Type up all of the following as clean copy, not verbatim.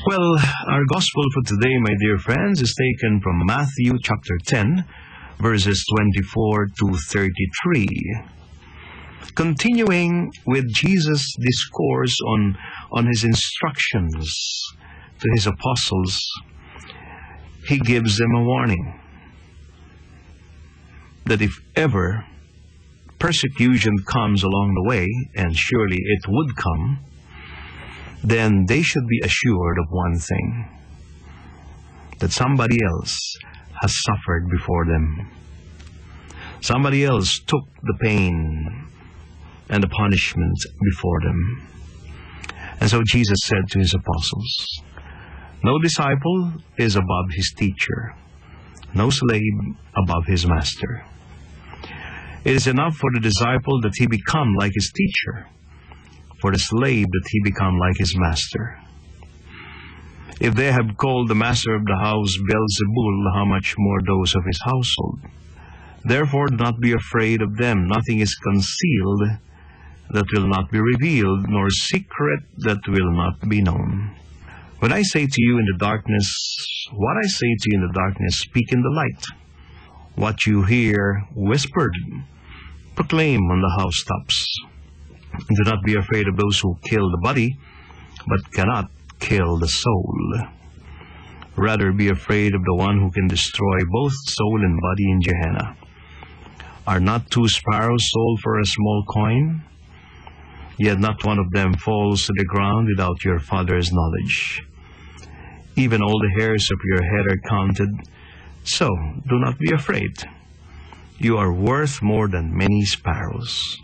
Well, our gospel for today, my dear friends, is taken from Matthew chapter 10, verses 24 to 33. Continuing with Jesus' discourse on his instructions to his apostles, he gives them a warning that if ever persecution comes along the way, and surely it would come, then they should be assured of one thing, that somebody else has suffered before them. Somebody else took the pain and the punishment before them. And so Jesus said to his apostles, no disciple is above his teacher, no slave above his master. It is enough for the disciple that he become like his teacher, for the slave that he become like his master. If they have called the master of the house Beelzebul, how much more those of his household? Therefore do not be afraid of them. Nothing is concealed that will not be revealed, nor secret that will not be known. When I say to you in the darkness, what I say to you in the darkness, speak in the light. What you hear whispered, proclaim on the housetops. Do not be afraid of those who kill the body, but cannot kill the soul. Rather be afraid of the one who can destroy both soul and body in Gehenna. Are not 2 sparrows sold for a small coin? Yet not one of them falls to the ground without your Father's knowledge. Even all the hairs of your head are counted. So do not be afraid. You are worth more than many sparrows.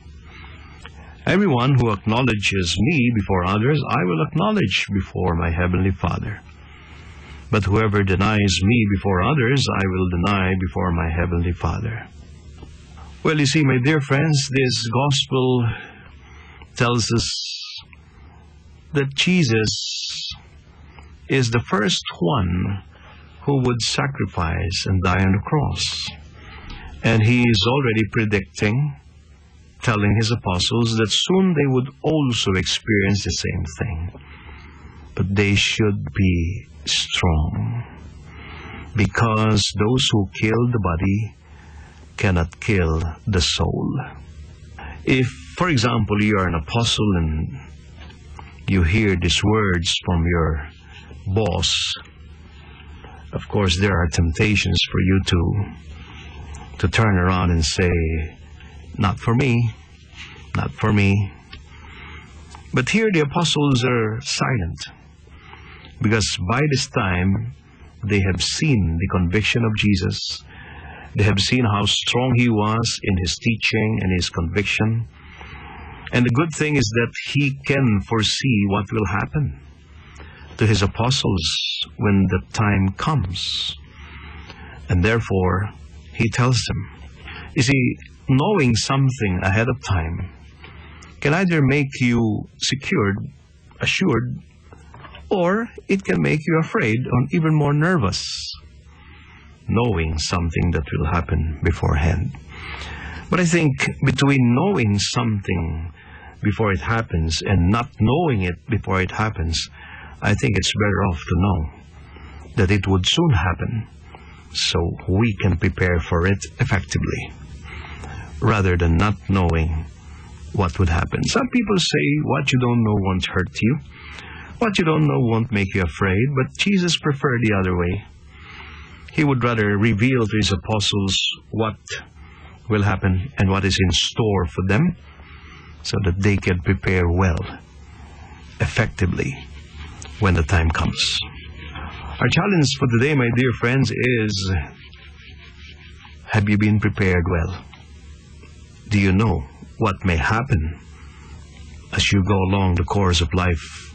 Everyone who acknowledges me before others, I will acknowledge before my heavenly Father. But whoever denies me before others, I will deny before my heavenly Father. Well, you see, my dear friends, this gospel tells us that Jesus is the first one who would sacrifice and die on the cross. And he is already predicting, telling his apostles that soon they would also experience the same thing. But they should be strong, because those who kill the body cannot kill the soul. If, for example, you are an apostle and you hear these words from your boss, of course there are temptations for you to turn around and say, not for me, not for me. But here the apostles are silent, because by this time they have seen the conviction of Jesus. They have seen how strong he was in his teaching and his conviction. And the good thing is that he can foresee what will happen to his apostles when the time comes. And therefore, he tells them. You see, knowing something ahead of time can either make you secured, assured, or it can make you afraid or even more nervous, knowing something that will happen beforehand. But I think between knowing something before it happens and not knowing it before it happens, I think it's better off to know that it would soon happen, so we can prepare for it effectively, rather than not knowing what would happen. Some people say what you don't know won't hurt you, what you don't know won't make you afraid, but Jesus preferred the other way. He would rather reveal to his apostles what will happen and what is in store for them, so that they can prepare well, effectively, when the time comes. Our challenge for today, my dear friends, is, have you been prepared well? Do you know what may happen as you go along the course of life